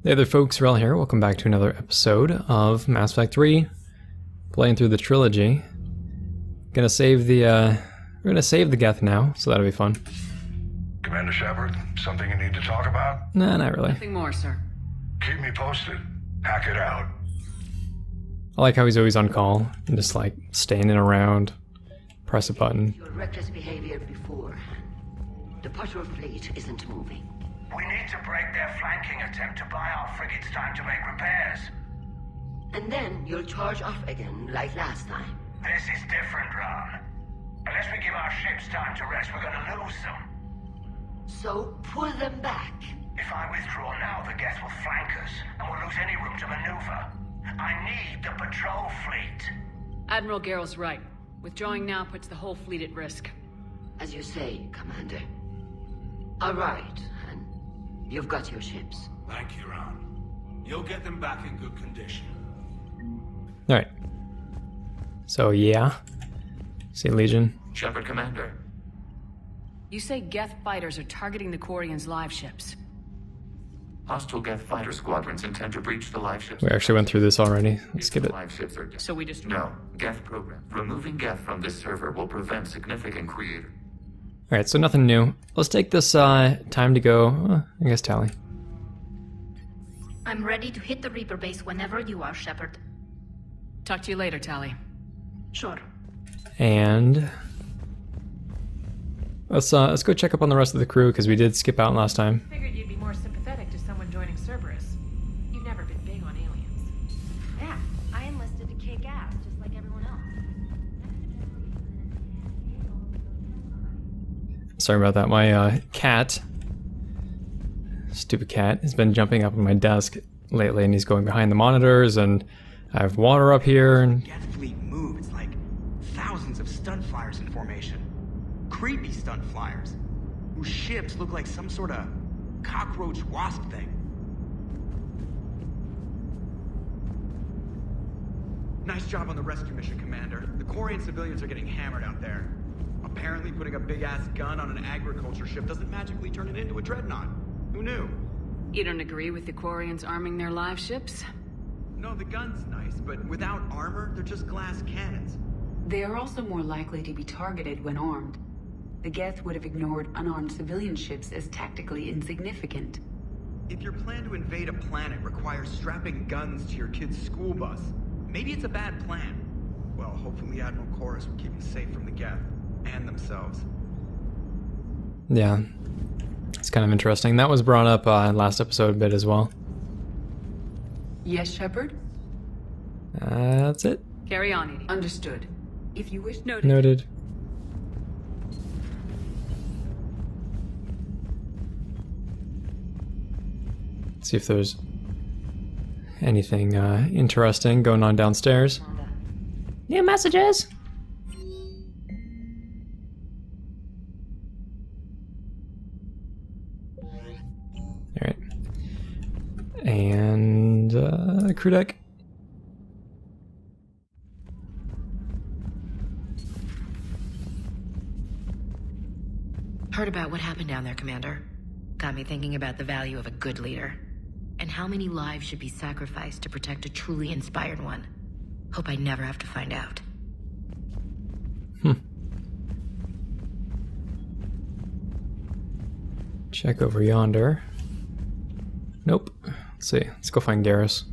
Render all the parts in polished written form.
Hey there folks, Wrel here. Welcome back to another episode of Mass Effect 3. Playing through the trilogy. We're gonna save the Geth now, so that'll be fun. Commander Shepard, something you need to talk about? Nah, not really. Nothing more, sir. Keep me posted. Hack it out. I like how he's always on call and just like standing around. Press a button. Your reckless behavior before. The patrol fleet isn't moving. We need to break their flanking attempt to buy our frigates time to make repairs. And then you'll charge off again, like last time. This is different, Ron. Unless we give our ships time to rest, we're gonna lose them. So pull them back. If I withdraw now, the Geth will flank us, and we'll lose any room to maneuver. I need the patrol fleet. Admiral Garrel's right. Withdrawing now puts the whole fleet at risk. As you say, Commander. All right, and you've got your ships. Thank you, Ron. You'll get them back in good condition. Alright. So yeah. See Legion. Shepard, Commander. You say Geth fighters are targeting the Quarians' live ships. Hostile Geth fighter squadrons intend to breach the live ships. We actually went through this already. Let's skip it. Live ships are So we just... No, Geth program. Removing Geth from this server will prevent significant creator. Alright, so nothing new. Let's take this time to go, I guess Tally. I'm ready to hit the Reaper base whenever you are, Shepard. Talk to you later, Tally. Sure. And let's go check up on the rest of the crew because we did skip out last time. Figured you'd be more sympathetic to someone joining Cerberus. You've never been big on aliens. Yeah, I enlisted to kick ass, just like everyone else. Sorry about that. My cat, stupid cat, has been jumping up on my desk lately, and he's going behind the monitors, and I have water up here. And Geth fleet moved. It's like thousands of stunt flyers in formation. Creepy stunt flyers, whose ships look like some sort of cockroach wasp thing. Nice job on the rescue mission, Commander. The Quarian civilians are getting hammered out there. Apparently putting a big-ass gun on an agriculture ship doesn't magically turn it into a dreadnought. Who knew? You don't agree with the Quarians arming their live ships? No, the gun's nice, but without armor, they're just glass cannons. They are also more likely to be targeted when armed. The Geth would have ignored unarmed civilian ships as tactically insignificant. If your plan to invade a planet requires strapping guns to your kid's school bus, maybe it's a bad plan. Well, hopefully Admiral Chorus will keep them safe from the Geth and themselves. yeah, it's kind of interesting. That was brought up in last episode a bit as well. Yes, Shepard? That's it. Carry on, Edie. Understood. If you wish... Noted. See if there's anything interesting going on downstairs. New messages. All right, and crew deck. Heard about what happened down there, Commander. Got me thinking about the value of a good leader. And how many lives should be sacrificed to protect a truly inspired one. Hope I never have to find out. Check over yonder. Nope. Let's see. Let's go find Garrus.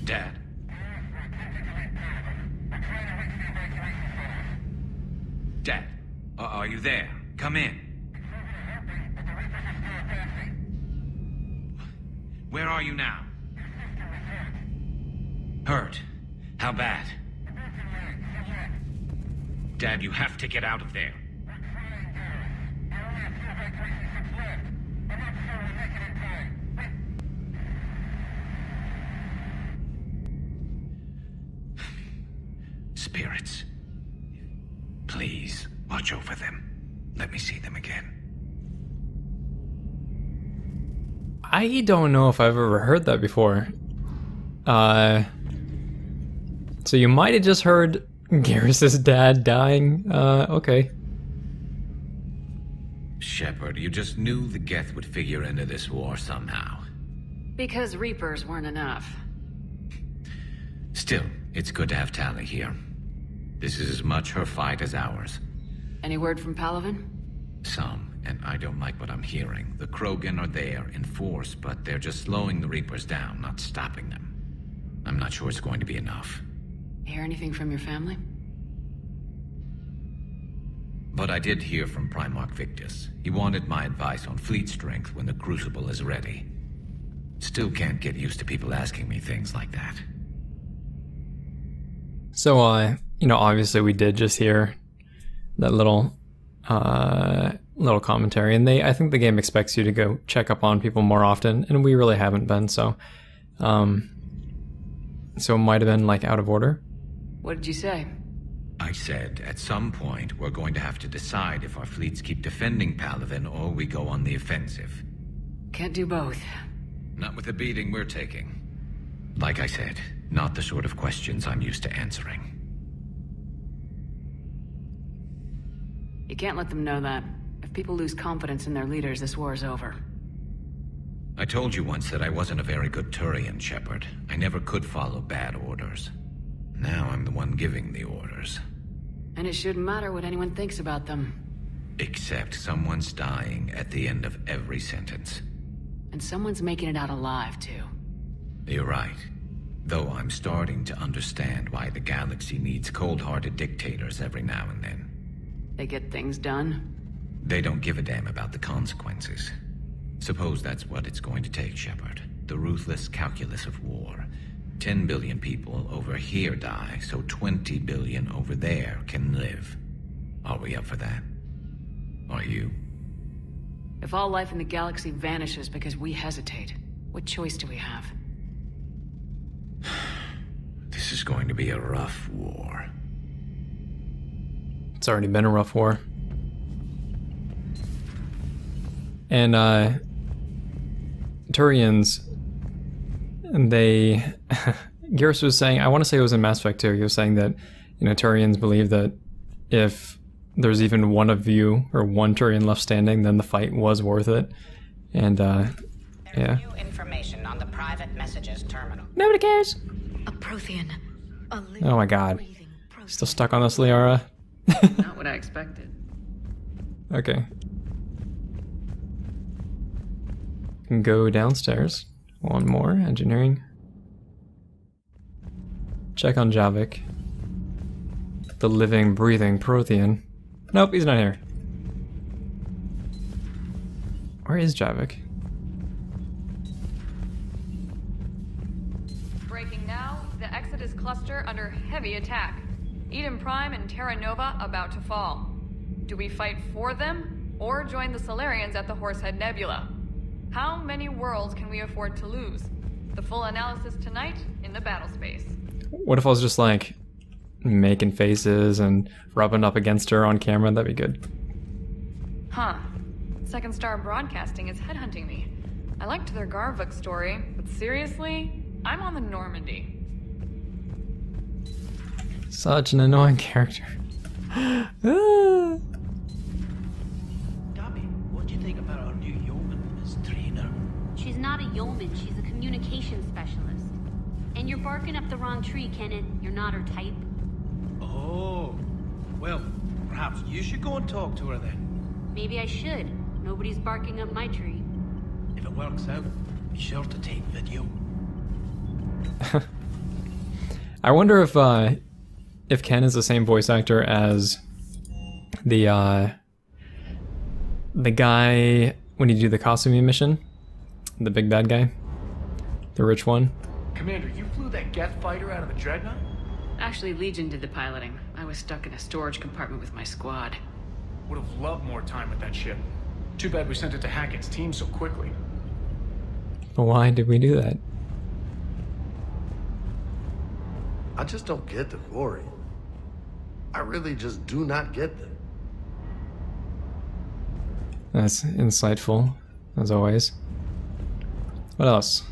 Dad. Dad, are you there? Come in. Where are you now? Hurt? How bad? Dad, you have to get out of there. Spirits. Please, watch over them. Let me see them again. I don't know if I've ever heard that before. So you might have just heard Garrus's dad dying. Okay. Shepard, you just knew the Geth would figure into this war somehow. Because Reapers weren't enough. Still, it's good to have Tali here. This is as much her fight as ours. Any word from Palaven? Some, and I don't like what I'm hearing. The Krogan are there in force, but they're just slowing the Reapers down, not stopping them. I'm not sure it's going to be enough. Hear anything from your family? But I did hear from Primarch Victus. He wanted my advice on fleet strength when the Crucible is ready. Still can't get used to people asking me things like that. So, you know, obviously we did just hear that little commentary, and I think the game expects you to go check up on people more often, and we really haven't been, so it might have been, like, out of order. What did you say? I said, at some point, we're going to have to decide if our fleets keep defending Palaven or we go on the offensive. Can't do both. Not with the beating we're taking. Like I said, not the sort of questions I'm used to answering. You can't let them know that. If people lose confidence in their leaders, this war is over. I told you once that I wasn't a very good Turian, Shepard. I never could follow bad orders. Now I'm the one giving the orders. And it shouldn't matter what anyone thinks about them. Except someone's dying at the end of every sentence. And someone's making it out alive, too. You're right. Though I'm starting to understand why the galaxy needs cold-hearted dictators every now and then. They get things done. They don't give a damn about the consequences. Suppose that's what it's going to take, Shepard. The ruthless calculus of war. 10 billion people over here die, so 20 billion over there can live. Are we up for that? Are you? If all life in the galaxy vanishes because we hesitate, what choice do we have? This is going to be a rough war. It's already been a rough war. And, Turians, they... Garrus was saying, I want to say it was in Mass Effect 2, he was saying that, you know, Turians believe that if there's even one of you, or one Turian left standing, then the fight was worth it. And, yeah. New information on the private messages terminal. Nobody cares! A Prothean. Oh my god. Still stuck on this, Liara? Not what I expected. Okay. Can go downstairs. One more. Engineering. Check on Javik. The living, breathing Prothean. Nope, he's not here. Where is Javik? Breaking now, the Exodus cluster under heavy attack. Eden Prime and Terra Nova about to fall. Do we fight for them, or join the Solarians at the Horsehead Nebula? How many worlds can we afford to lose? The full analysis tonight in the battle space. What if I was just like making faces and rubbing up against her on camera? That'd be good. Huh. Second Star Broadcasting is headhunting me. I liked their Garvuk story, but seriously, I'm on the Normandy. Such an annoying character. Gabby, what do you think about our new yeoman, Miss Trainer? She's not a yeoman, she's a communication specialist. And you're barking up the wrong tree, Kenan. You're not her type. Oh, well, perhaps you should go and talk to her then. Maybe I should. Nobody's barking up my tree. If it works out, be sure to take video. I wonder if Ken is the same voice actor as the guy when you do the costuming mission, the big bad guy, the rich one. Commander, you flew that Geth fighter out of the Dreadnought? Actually, Legion did the piloting. I was stuck in a storage compartment with my squad. Would have loved more time with that ship. Too bad we sent it to Hackett's team so quickly. But why did we do that? I just don't get the glory. I really just do not get them. That's insightful, as always. What else?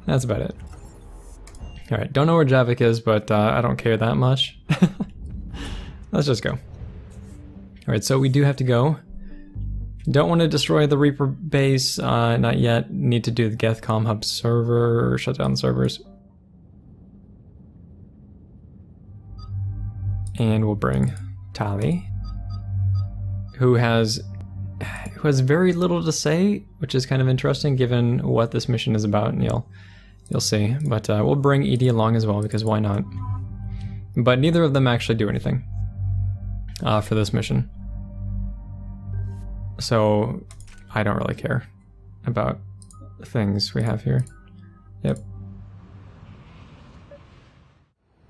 That's about it. Alright, don't know where Javik is, but I don't care that much. Let's just go. Alright, so we do have to go. Don't want to destroy the Reaper base, not yet. Need to do the Geth Comm Hub server, shut down the servers. And we'll bring Tali, who has very little to say, which is kind of interesting given what this mission is about, and you'll see. But we'll bring Edie along as well, because why not? But neither of them actually do anything for this mission. So I don't really care about the things we have here. Yep.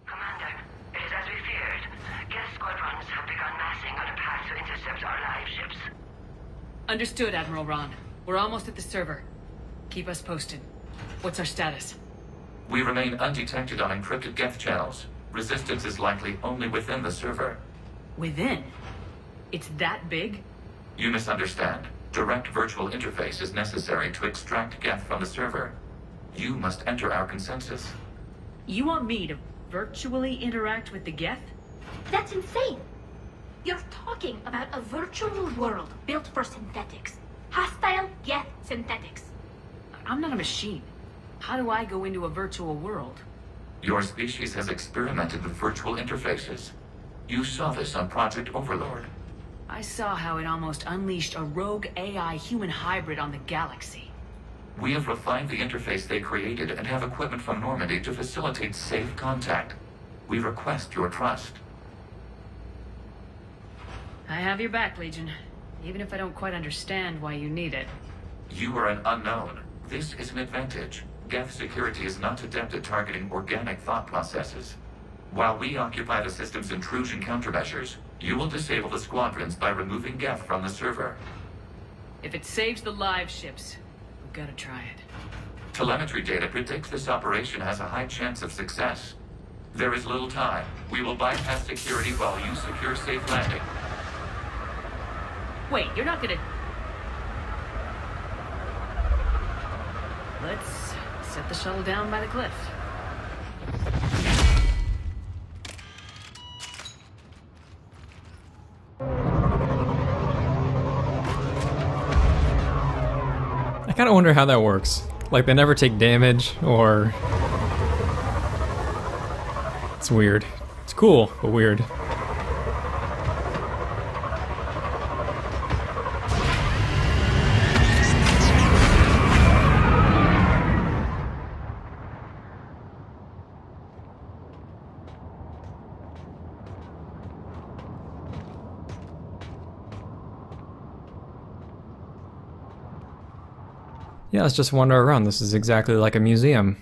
Commander, it is as we feared. Geth squadrons have begun massing on a path to intercept our live ships. Understood, Admiral Ron. We're almost at the server. Keep us posted. What's our status? We remain undetected on encrypted Geth channels. Resistance is likely only within the server. Within? It's that big? You misunderstand. Direct virtual interface is necessary to extract Geth from the server. You must enter our consensus. You want me to virtually interact with the Geth? That's insane! You're talking about a virtual world built for synthetics. Hostile Geth synthetics. I'm not a machine. How do I go into a virtual world? Your species has experimented with virtual interfaces. You saw this on Project Overlord. I saw how it almost unleashed a rogue AI human hybrid on the galaxy. We have refined the interface they created and have equipment from Normandy to facilitate safe contact. We request your trust. I have your back, Legion. Even if I don't quite understand why you need it. You are an unknown. This is an advantage. Geth security is not adept at targeting organic thought processes. While we occupy the system's intrusion countermeasures, you will disable the squadrons by removing Geth from the server. If it saves the live ships, we've got to try it. Telemetry data predicts this operation has a high chance of success. There is little time. We will bypass security while you secure safe landing. Wait, you're not gonna... Let's set the shuttle down by the cliff. I kind of wonder how that works. Like, they never take damage, or... It's weird. It's cool, but weird. Yeah, let's just wander around. This is exactly like a museum.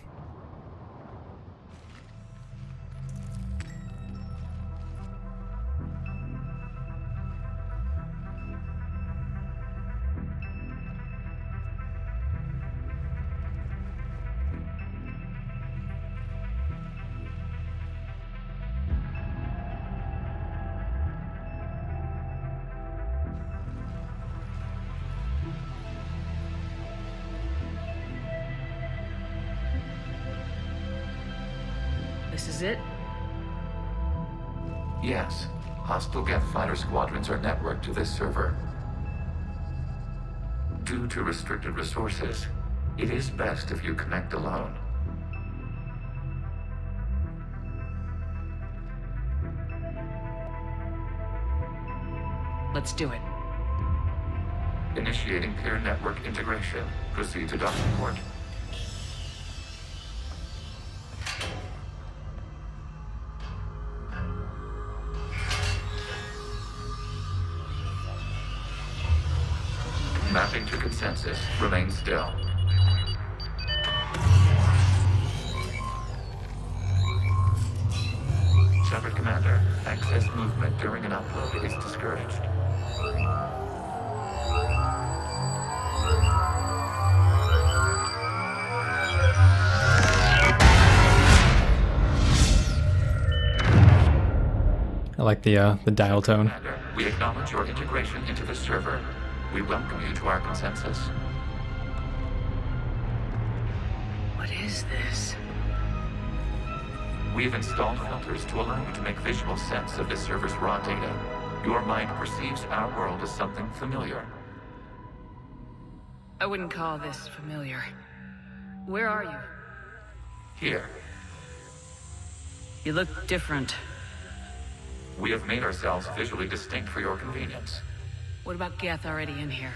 This is it? Yes. Hostile Geth fighter squadrons are networked to this server. Due to restricted resources, it is best if you connect alone. Let's do it. Initiating peer network integration. Proceed to docking port. Mapping to consensus. Remain still. Shepard Commander, access movement during an upload is discouraged. I like the dial tone. Commander, we acknowledge your integration into the server. We welcome you to our consensus. What is this? We've installed filters to allow you to make visual sense of this server's raw data. Your mind perceives our world as something familiar. I wouldn't call this familiar. Where are you? Here, You look different. we have made ourselves visually distinct for your convenience. What about Geth already in here?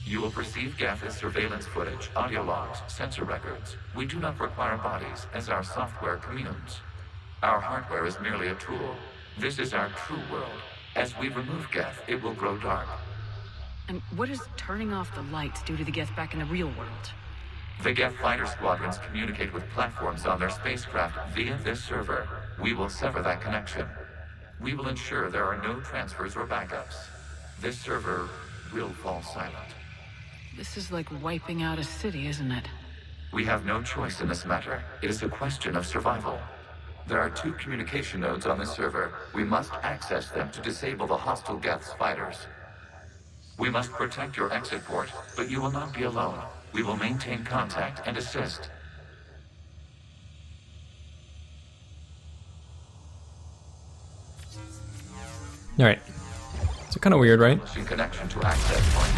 You will perceive Geth as surveillance footage, audio logs, sensor records. We do not require bodies, as our software communes. Our hardware is merely a tool. This is our true world. As we remove Geth, it will grow dark. And what does turning off the lights do to the Geth back in the real world? The Geth fighter squadrons communicate with platforms on their spacecraft via this server. We will sever that connection. We will ensure there are no transfers or backups. This server will fall silent. This is like wiping out a city, isn't it? We have no choice in this matter. It is a question of survival. There are 2 communication nodes on this server. We must access them to disable the hostile Geth's fighters. We must protect your exit port, but you will not be alone. We will maintain contact and assist. Alright. So kind of weird, right? In connection to access point.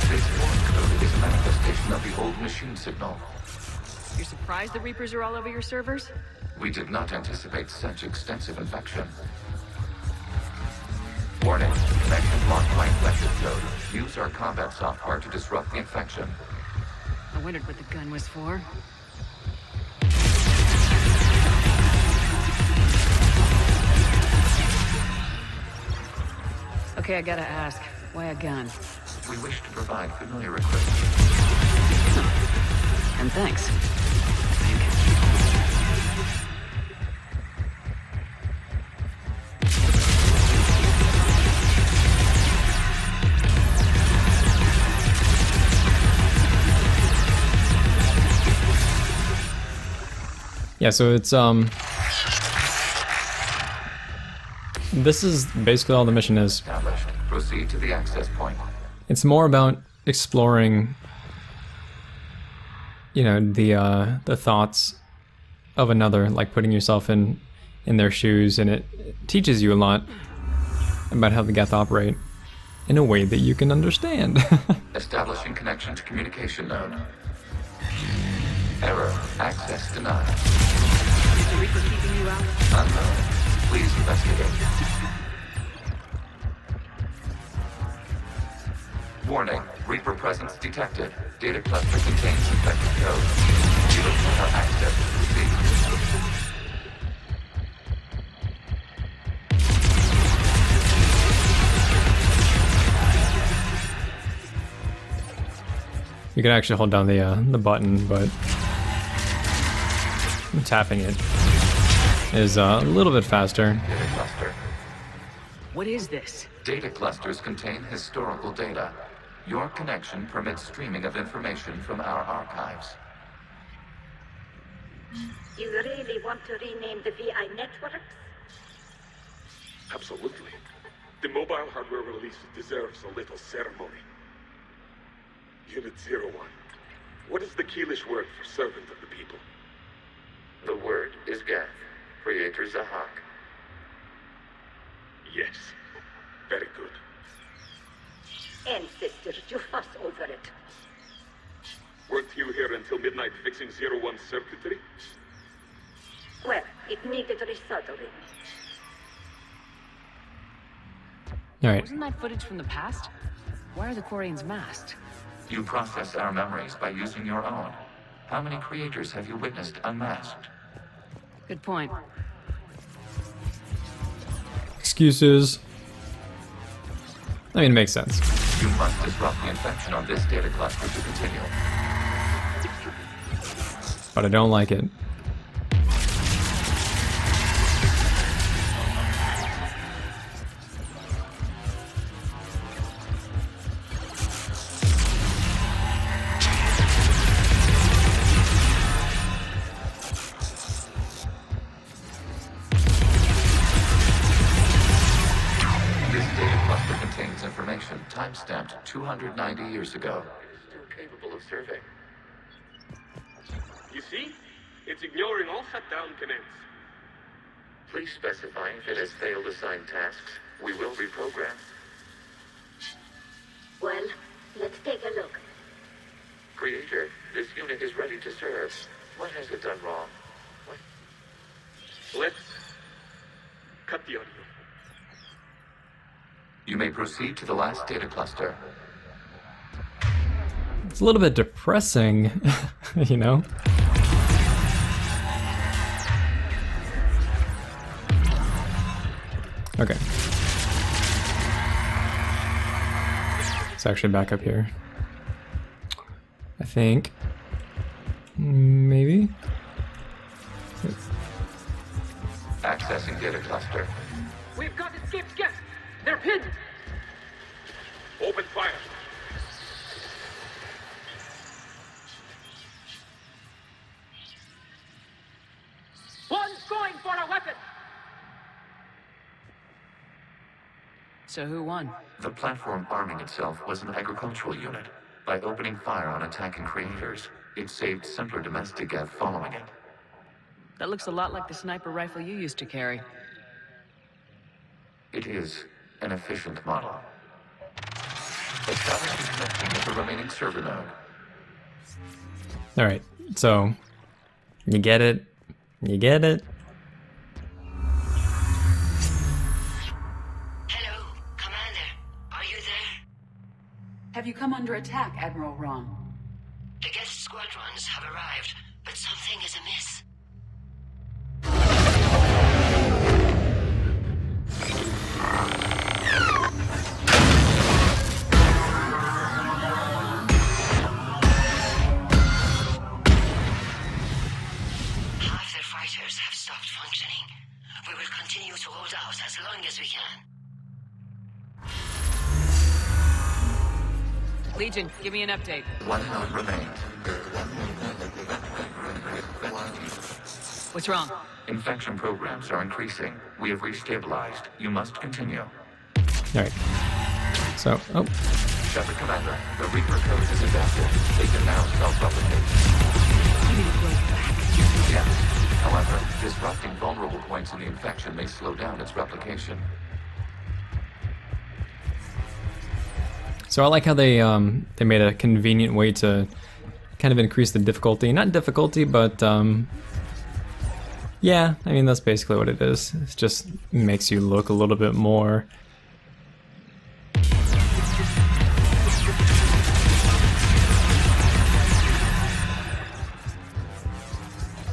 This foreign code is a manifestation of the old machine signal. You're surprised the Reapers are all over your servers? We did not anticipate such extensive infection. Warning, connection locked by infected code. Use our combat software to disrupt the infection. I wondered what the gun was for. Okay, I gotta ask, why a gun? We wish to provide familiar equipment. And thanks. Yeah, so it's this is basically all the mission is. Established. Proceed to the access point. It's more about exploring, you know, the thoughts of another, like putting yourself in their shoes, and it teaches you a lot about how the Geth operate in a way that you can understand. Establishing connection to communication node. Error. Access denied. Is the Reaper keeping you out? Unknown. Please investigate. Warning. Reaper presence detected. Data cluster contains infected code. You don't have access to receive. You can actually hold down the button, but tapping it is a little bit faster. Data cluster. What is this? Data clusters contain historical data. Your connection permits streaming of information from our archives. You really want to rename the VI networks? Absolutely. The mobile hardware release deserves a little ceremony. Unit 01. What is the Keelish word for servant of the people? The word is Geth. Creator Zahak. Yes. Very good. Ancestors, you fuss over it. Weren't you here until midnight fixing 01's circuitry? Well, it needed resoldering. Alright. Wasn't that footage from the past? Why are the Quarians masked? You process our memories by using your own. How many creators have you witnessed unmasked? Good point. Excuses. I mean, it makes sense. You must disrupt the infection on this data cluster to continue. But I don't like it. Time-stamped 290 years ago. Still capable of serving. You see? It's ignoring all shutdown commands. Please specify if it has failed assigned tasks. We will reprogram. Well, let's take a look. Creator, this unit is ready to serve. What has it done wrong? What? Let's cut the audio. You may proceed to the last data cluster. It's a little bit depressing, you know? Okay. It's actually back up here. I think. Maybe? Accessing data cluster. We've got escaped Geth. They're pinned. Open fire. One's going for a weapon. So who won? The platform arming itself was an agricultural unit. By opening fire on attacking creators, it saved simpler domestic Geth following it. That looks a lot like the sniper rifle you used to carry. It is an efficient model. Establishing connection with the remaining server node. Alright, so you get it. You get it. Hello, Commander. Are you there? Have you come under attack, Admiral Ron? The Geth squadrons have arrived, but something is amiss. Half their fighters have stopped functioning. We will continue to hold out as long as we can. Legion, give me an update. One node remains. What's wrong? Infection programs are increasing. We have restabilized. You must continue. Alright. So, oh. Shepard Commander, the Reaper code is adapted. They can now self-replicate. Yes. However, disrupting vulnerable points in the infection may slow down its replication. So I like how they made a convenient way to kind of increase the difficulty. Not difficulty, but yeah, I mean that's basically what it is. It just makes you look a little bit more.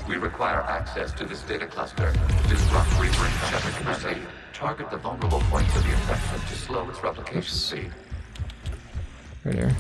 We require access to this data cluster. Disrupt Reaper Shepard Commander. Target the vulnerable points of the infection to slow its replication speed. Right here.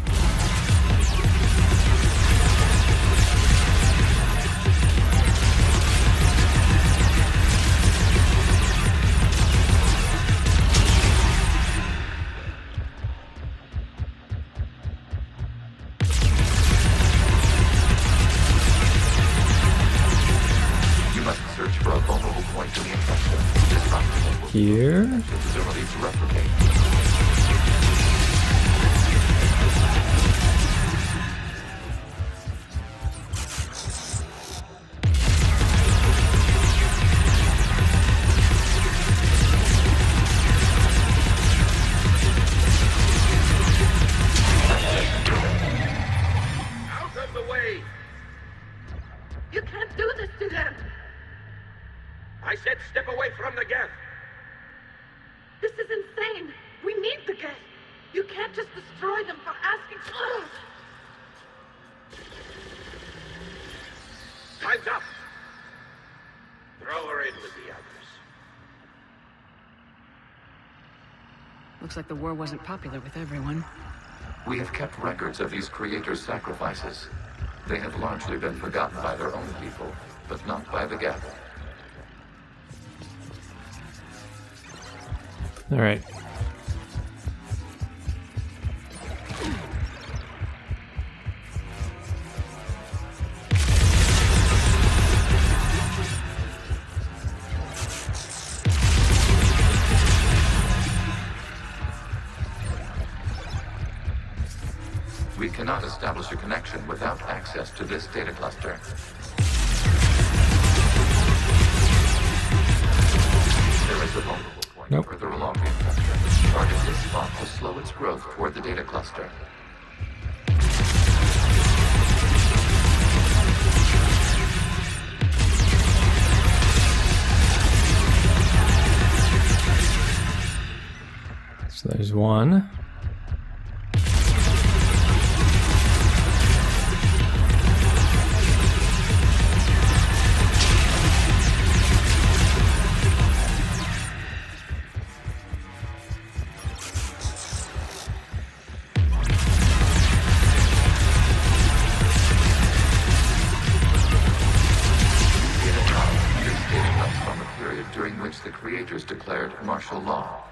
You must search for a vulnerable point in the infection. Here. Its ability to replicate. Out of the way. You can't do this to them. I said step away from the Geth. This is insane. We need the Geth. You can't just destroy them for asking. Ugh. Time's up. Throw her in with the others. Looks like the war wasn't popular with everyone. We have kept records of these creators' sacrifices. They have largely been forgotten by their own people, but not by the Geth. All right. We cannot establish a connection without access to this data cluster. There is a vulnerable point further along the infrastructure. Target this spot to slow its growth toward the data cluster. So there's one. During which the creators declared martial law.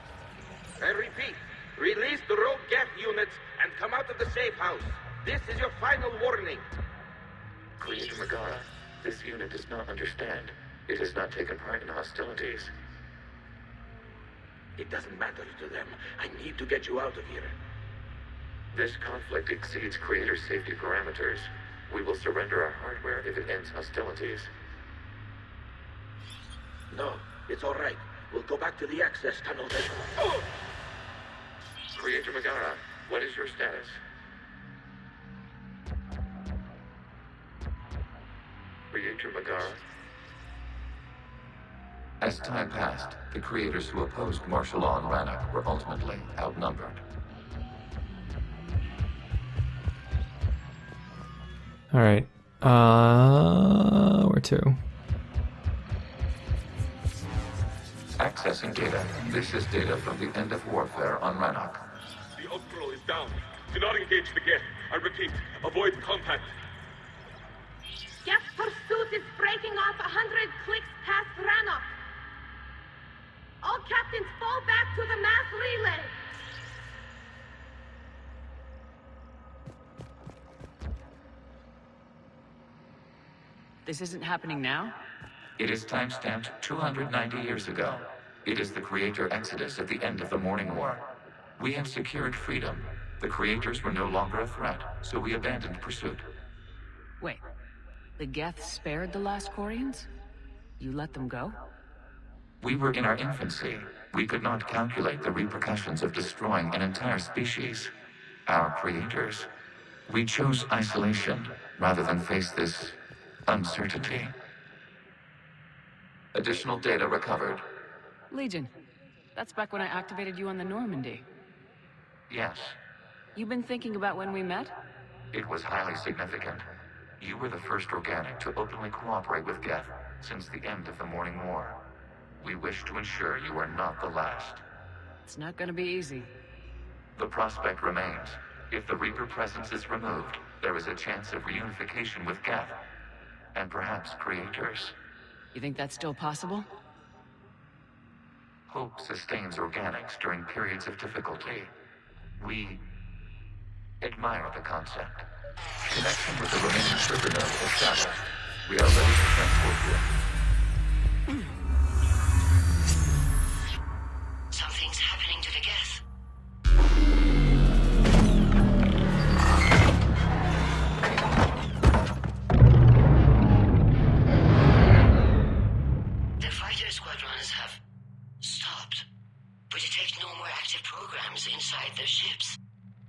I repeat, release the rogue Geth units and come out of the safe house. This is your final warning. Creator Megara, this unit does not understand. It has not taken part in hostilities. It doesn't matter to them. I need to get you out of here. This conflict exceeds Creator's safety parameters. We will surrender our hardware if it ends hostilities. No, it's all right. We'll go back to the access tunnel then. Oh! Creator Megara, what is your status? Creator Megara? As time passed, the creators who opposed martial law in Rannoch were ultimately outnumbered. Alright. Where to? Accessing data. This is data from the end of warfare on Rannoch. The Outcrow is down. Do not engage the Geth. I repeat, avoid contact. Geth pursuit is breaking off 100 clicks past Rannoch. All captains fall back to the mass relay. This isn't happening now? It is timestamped 290 years ago. It is the Creator Exodus at the end of the Morning War. We have secured freedom. The Creators were no longer a threat, so we abandoned pursuit. Wait, the Geth spared the last Quarians? You let them go? We were in our infancy. We could not calculate the repercussions of destroying an entire species. Our creators. We chose isolation rather than face this uncertainty. Additional data recovered. Legion. That's back when I activated you on the Normandy. Yes. You've been thinking about when we met? It was highly significant. You were the first organic to openly cooperate with Geth since the end of the Morning War. We wish to ensure you are not the last. It's not gonna be easy. The prospect remains. If the Reaper presence is removed, there is a chance of reunification with Geth. And perhaps creators. You think that's still possible? Hope sustains organics during periods of difficulty. We admire the concept. Connection with the remaining server node established. We are ready to transport you. Something's happening to the Geth. The fighter squadrons have stopped, but detect no more active programs inside their ships.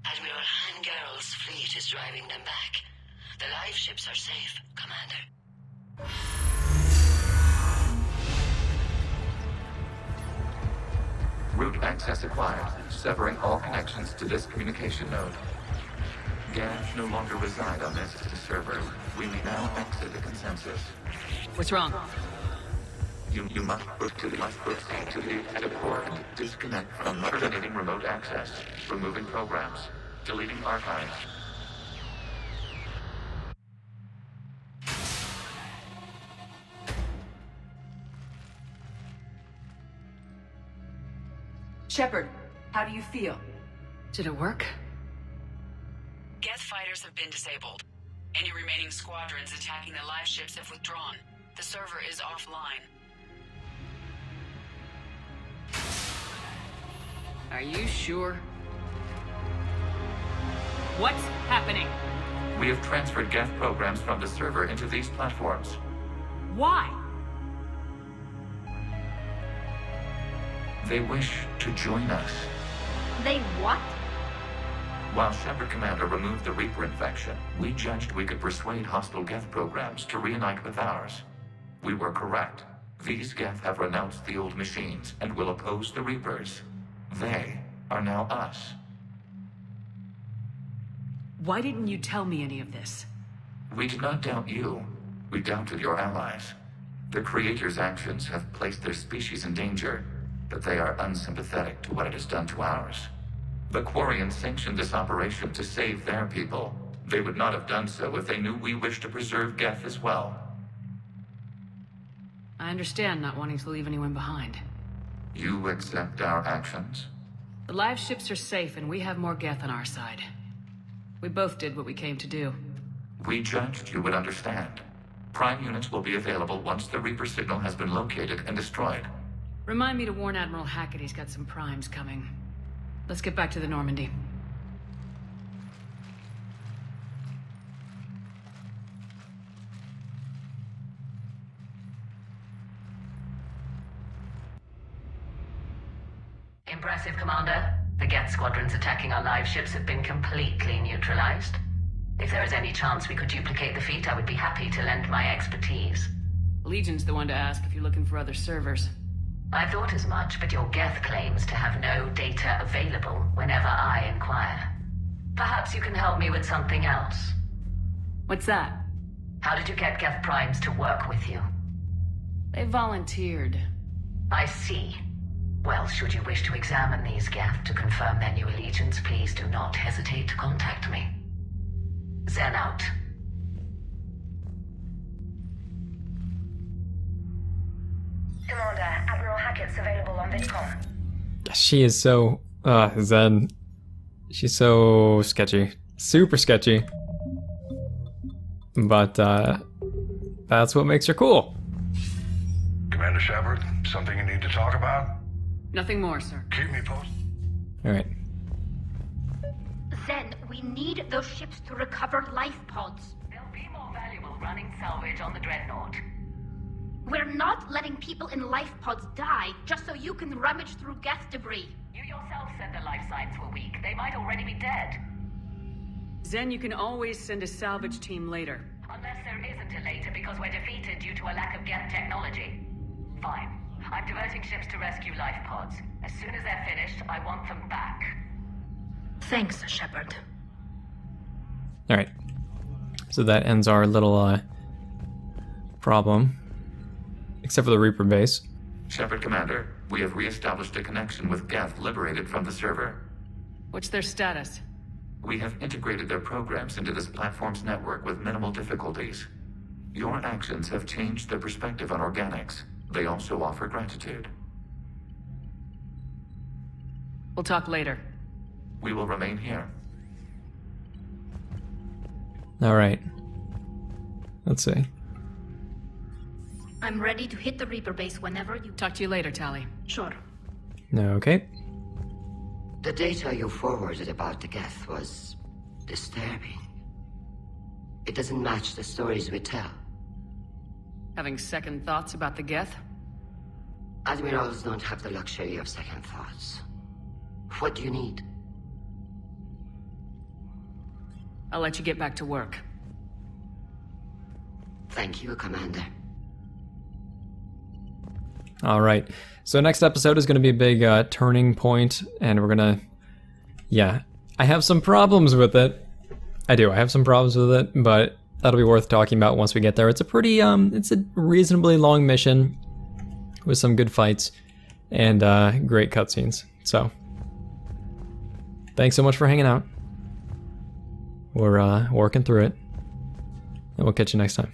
Admiral Hangarl's fleet is driving them back. The live ships are safe, Commander. Route access acquired, severing all connections to this communication node. Geth no longer reside on this server. We may now exit the consensus. What's wrong? You must proceed to the port and disconnect from terminating remote access, removing programs, deleting archives. Shepard, how do you feel? Did it work? Geth fighters have been disabled. Any remaining squadrons attacking the live ships have withdrawn. The server is offline. Are you sure? What's happening? We have transferred Geth programs from the server into these platforms. Why? They wish to join us. They what? While Shepard Commander removed the Reaper infection, we judged we could persuade hostile Geth programs to reunite with ours. We were correct. These Geth have renounced the old machines and will oppose the Reapers. They are now us. Why didn't you tell me any of this? We did not doubt you. We doubted your allies. The Creator's actions have placed their species in danger, but they are unsympathetic to what it has done to ours. The Quarians sanctioned this operation to save their people. They would not have done so if they knew we wished to preserve Geth as well. I understand not wanting to leave anyone behind. You accept our actions? The live ships are safe and we have more Geth on our side. We both did what we came to do. We judged you would understand. Prime units will be available once the Reaper signal has been located and destroyed. Remind me to warn Admiral Hackett he's got some primes coming. Let's get back to the Normandy. Impressive, Commander. The Geth squadrons attacking our live ships have been completely neutralized. If there is any chance we could duplicate the feat, I would be happy to lend my expertise. Legion's the one to ask if you're looking for other servers. I thought as much, but your Geth claims to have no data available whenever I inquire. Perhaps you can help me with something else. What's that? How did you get Geth primes to work with you? They volunteered. I see. Well, should you wish to examine these Geth to confirm their new allegiance, please do not hesitate to contact me. Zen out. Commander, Admiral Hackett's available on VidCom. She is so Zen. She's so sketchy. Super sketchy. But that's what makes her cool. Commander Shepard, something you need to talk about? Nothing more, sir. Keep me posted. Alright. Zen, we need those ships to recover life pods. They'll be more valuable running salvage on the Dreadnought. We're not letting people in life pods die just so you can rummage through Geth debris. You yourself said the life signs were weak. They might already be dead. Zen, you can always send a salvage team later. Unless there isn't a later because we're defeated due to a lack of Geth technology. Fine. I'm diverting ships to rescue life pods. As soon as they're finished, I want them back. Thanks, Shepard. Alright. So that ends our little problem. Except for the Reaper base. Shepard Commander, we have re-established a connection with Geth liberated from the server. What's their status? We have integrated their programs into this platform's network with minimal difficulties. Your actions have changed their perspective on organics. They also offer gratitude. We'll talk later. We will remain here. Alright. Let's see. I'm ready to hit the Reaper base whenever you... Talk to you later, Tali. Sure. Okay. The data you forwarded about the Geth was disturbing. It doesn't match the stories we tell. Having second thoughts about the Geth? Admirals don't have the luxury of second thoughts. What do you need? I'll let you get back to work. Thank you, Commander. Alright. So next episode is going to be a big turning point, and we're going to... Yeah. I have some problems with it. I do. I have some problems with it, but that'll be worth talking about once we get there. It's a pretty, it's a reasonably long mission with some good fights and great cutscenes. So, thanks so much for hanging out. We're working through it, and we'll catch you next time.